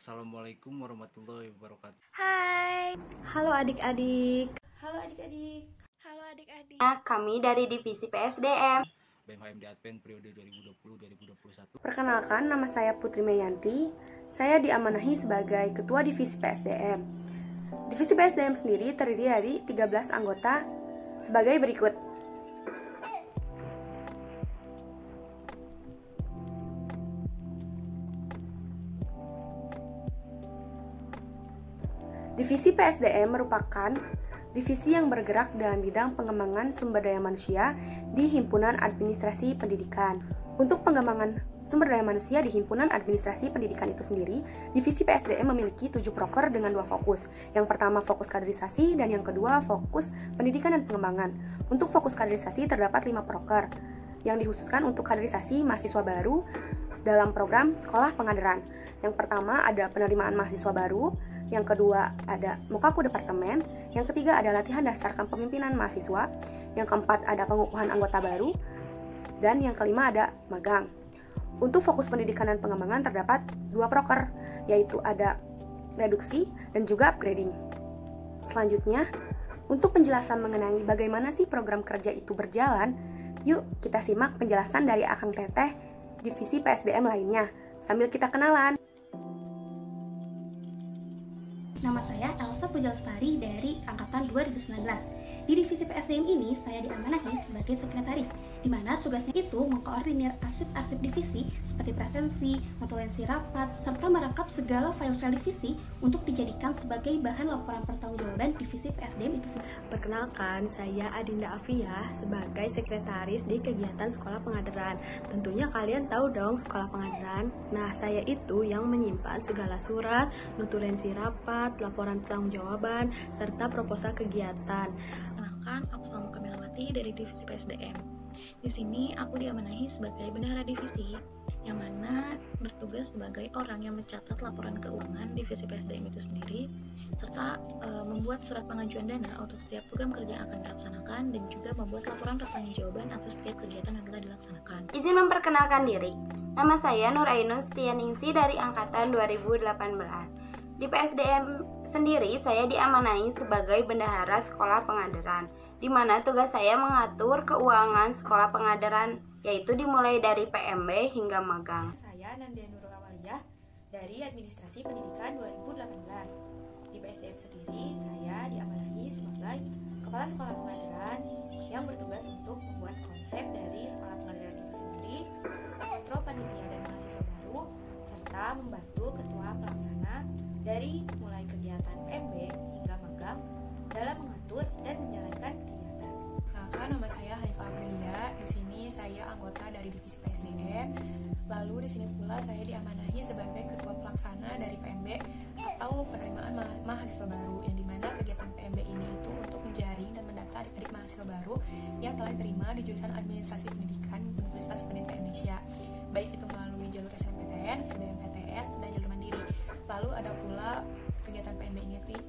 Assalamualaikum warahmatullahi wabarakatuh. Hai. Halo adik-adik. Halo adik-adik. Halo adik-adik. Kami dari Divisi PSDM. BMHMD Advent periode 2020-2021. Perkenalkan, nama saya Putri Meyanti. Saya diamanahi sebagai Ketua Divisi PSDM. Divisi PSDM sendiri terdiri dari 13 anggota sebagai berikut. Divisi PSDM merupakan divisi yang bergerak dalam bidang pengembangan sumber daya manusia di Himpunan Administrasi Pendidikan. Untuk pengembangan sumber daya manusia di Himpunan Administrasi Pendidikan itu sendiri, divisi PSDM memiliki 7 proker dengan 2 fokus. Yang pertama fokus kaderisasi dan yang kedua fokus pendidikan dan pengembangan. Untuk fokus kaderisasi terdapat 5 proker yang dikhususkan untuk kaderisasi mahasiswa baru dalam program sekolah pengadaran. Yang pertama ada penerimaan mahasiswa baru, yang kedua ada Mokaku Departemen, yang ketiga ada latihan dasar kepemimpinan mahasiswa, yang keempat ada pengukuhan anggota baru, dan yang kelima ada magang. Untuk fokus pendidikan dan pengembangan terdapat 2 proker, yaitu ada reduksi dan juga upgrading. Selanjutnya, untuk penjelasan mengenai bagaimana sih program kerja itu berjalan, yuk kita simak penjelasan dari Akang Teteh divisi PSDM lainnya, sambil kita kenalan. Nama saya Elsa Pujalestari dari Angkatan 2019. Di divisi PSDM ini, saya diamanahi sebagai sekretaris, di mana tugasnya itu mengkoordinir arsip-arsip divisi seperti presensi, notulensi rapat, serta merangkap segala file-file divisi untuk dijadikan sebagai bahan laporan pertanggungjawaban divisi PSDM itu sendiri. Perkenalkan, saya Adinda Afia sebagai sekretaris di kegiatan sekolah pengadaran. Tentunya kalian tahu dong sekolah pengadaran. Nah, saya itu yang menyimpan segala surat, notulensi rapat, laporan pertanggungjawaban, serta proposal kegiatan. Perkenalkan, aku Salma Kamilawati dari divisi PSDM. Di sini aku diamanahi sebagai bendahara divisi, yang mana bertugas sebagai orang yang mencatat laporan keuangan divisi PSDM itu sendiri, serta membuat surat pengajuan dana untuk setiap program kerja yang akan dilaksanakan, dan juga membuat laporan pertanggungjawaban atas setiap kegiatan yang telah dilaksanakan. Izin memperkenalkan diri. Nama saya Nur Ainun Setianingsi dari Angkatan 2018. Di PSDM sendiri, saya diamanahi sebagai bendahara sekolah pengadaran, di mana tugas saya mengatur keuangan sekolah pengadaran, yaitu dimulai dari PMB hingga magang. Saya Nandia Nurul Awaliyah dari Administrasi Pendidikan 2018. Di PSDM sendiri, saya diamanahi sebagai Kepala Sekolah Pengadaran yang bertugas untuk membuat konsep dari sekolah pengadaran itu sendiri, mengontrol panitia dan mahasiswa baru, serta membantu ketua pelaksana dari mulai kegiatan PMB hingga magang dalam mengatur dan menjalankan kegiatan. Perkenalkan, nama saya Hanifah Aprilia. Di sini saya anggota dari divisi PSDM. Lalu di sini pula saya diamanahi sebagai ketua pelaksana dari PMB atau penerimaan mahasiswa baru, yang dimana kegiatan PMB ini itu untuk menjaring dan mendata adik-adik mahasiswa baru yang telah diterima di jurusan Administrasi Pendidikan Universitas Pendidikan Indonesia, baik itu melalui jalur SNMPTN, SBMPTN, dan jalur mandiri. Lalu ada pula kegiatan PMB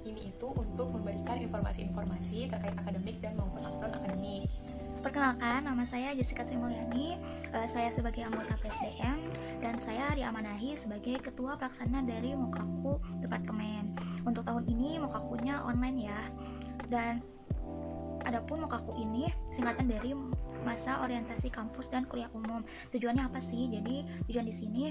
ini itu untuk memberikan informasi-informasi terkait akademik dan maupun non-akademik. Perkenalkan, nama saya Jessica Sri Mulyani. Saya sebagai anggota PSDM dan saya diamanahi sebagai ketua pelaksana dari Mokaku Departemen. Untuk tahun ini Mokakunya online ya. Dan adapun Mokaku ini singkatan dari masa orientasi kampus dan kuliah umum. Tujuannya apa sih? Jadi tujuan di sini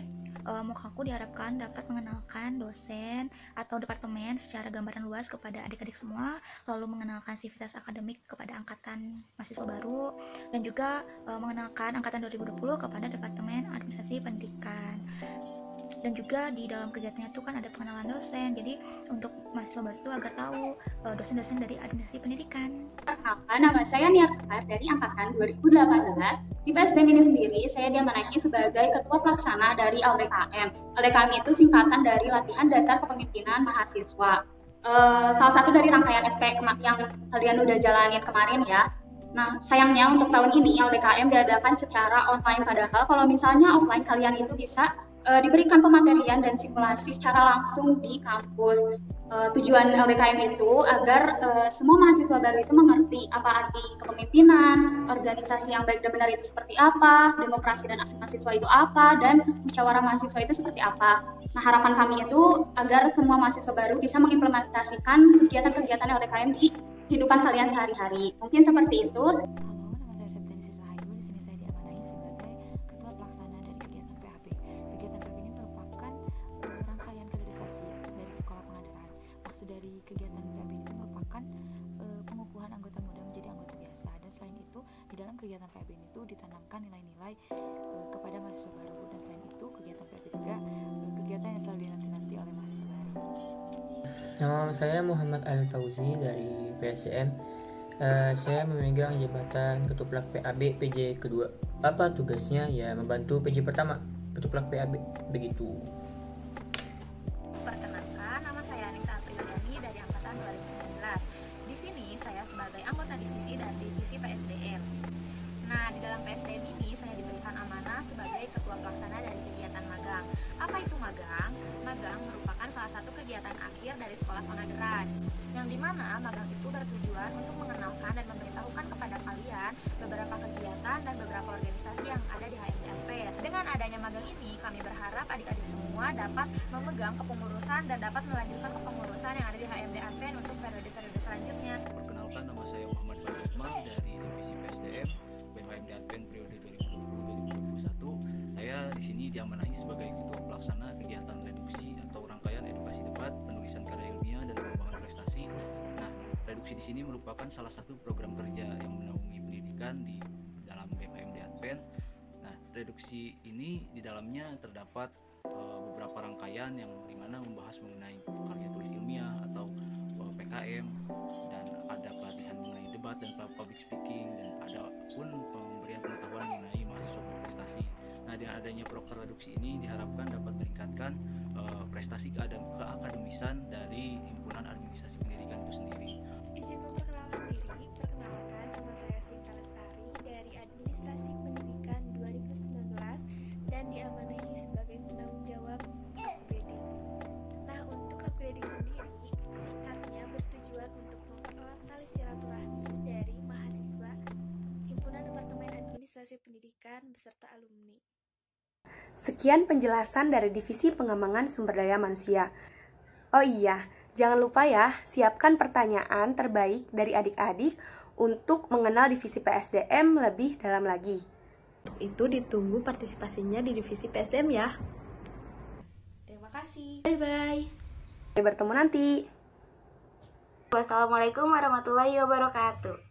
Mokaku diharapkan dapat mengenalkan dosen atau departemen secara gambaran luas kepada adik-adik semua, lalu mengenalkan sivitas akademik kepada angkatan mahasiswa baru, dan juga mengenalkan angkatan 2020 kepada Departemen Administrasi Pendidikan. Dan juga di dalam kegiatannya itu kan ada pengenalan dosen, jadi untuk mahasiswa baru itu agar tahu dosen-dosen dari administrasi pendidikan. Perkenalkan, nama saya Niar Sekar dari Angkatan 2018. Di PSDM ini sendiri, saya diamanahi sebagai Ketua Pelaksana dari LDKM. LDKM itu singkatan dari Latihan Dasar Kepemimpinan Mahasiswa. Salah satu dari rangkaian SP yang kalian udah jalanin kemarin ya. Nah, sayangnya untuk tahun ini LDKM diadakan secara online, padahal kalau misalnya offline kalian itu bisa diberikan pematerian dan simulasi secara langsung di kampus. Tujuan LDKM itu agar semua mahasiswa baru itu mengerti apa arti kepemimpinan, organisasi yang baik dan benar itu seperti apa, demokrasi dan aksi mahasiswa itu apa, dan musyawarah mahasiswa itu seperti apa. Nah, harapan kami itu agar semua mahasiswa baru bisa mengimplementasikan kegiatan-kegiatan LDKM di kehidupan kalian sehari-hari. Mungkin seperti itu. Halo, nama saya Septiani Sri Rahayu. Di sini saya diamanahi sebagai Ketua Pelaksana dari kegiatan PAB. Kegiatan PAB ini merupakan rangkaian kaderisasi dari Sekolah Pengadaran. Maksud dari kegiatan PAB itu merupakan pengukuhan anggota muda menjadi anggota biasa. Dan selain itu, di dalam kegiatan PAB itu ditanamkan nilai-nilai kepada mahasiswa baru. Dan selain itu, kegiatan PAB juga kegiatan yang selalu dinanti-nanti oleh mahasiswa baru. Nama saya Muhammad Al-Fauzi dari PSDM. Saya memegang jabatan Ketuplak PAB PJ kedua. Apa tugasnya? Ya, membantu PJ pertama, Ketuplak PAB. Begitu. Perkenalkan, nama saya Anissa Apriliani dari angkatan 2019. Di sini saya sebagai anggota divisi dan divisi PSDM. Nah, di dalam PSDM ini saya diberikan amanah sebagai ketua pelaksana dari kegiatan magang. Apa itu magang? Magang merupakan salah satu kegiatan akhir dari Sekolah Pengadaran, yang dimana magang itu bertujuan untuk mengenalkan dan memberitahukan kepada kalian beberapa kegiatan dan beberapa organisasi yang ada di HMDAP. Dengan adanya magang ini, kami berharap adik-adik semua dapat memegang kepengurusan dan dapat melanjutkan kepengurusan yang ada di HMDAP untuk periode-periode selanjutnya. Perkenalkan, nama saya Muhammad Balikmal dari divisi PSDM BHMDAP periode 2020-2021. Saya di sini diamanahi sebagai ketua pelaksana kegiatan reduksi atau rangkaian edukasi debat, penulisan karya ilmiah dan pengembangan prestasi. Nah, reduksi di sini merupakan salah satu program kerja yang menaungi pendidikan di dalam BHMDAP. Nah, reduksi ini di dalamnya terdapat beberapa rangkaian yang dimana membahas mengenai karya tulis ilmiah atau PKM, dan ada pelatihan mengenai debat dan public speaking, dan ada pun pemberian pengetahuan mengenai mahasiswa berprestasi. Nah, dengan adanya proker reduksi ini diharapkan dapat meningkatkan prestasi keakademisan dari himpunan administrasi pendidikan itu sendiri. Izin memperkenalkan diri, perkenalkan, nama saya Sinta Lestari dari Administrasi Pendidikan 2019 dan diamanahi sebagai penanggung jawab upgrading. Nah, untuk upgrading sendiri, singkatnya bertujuan untuk mempererat tali silaturahmi dari mahasiswa Himpunan Departemen Administrasi Pendidikan beserta alumni. Sekian penjelasan dari Divisi Pengembangan Sumber Daya Manusia. Oh iya, jangan lupa ya, siapkan pertanyaan terbaik dari adik-adik untuk mengenal Divisi PSDM lebih dalam lagi. Itu ditunggu partisipasinya di Divisi PSDM ya. Terima kasih. Bye-bye. Sampai bertemu nanti. Wassalamualaikum warahmatullahi wabarakatuh.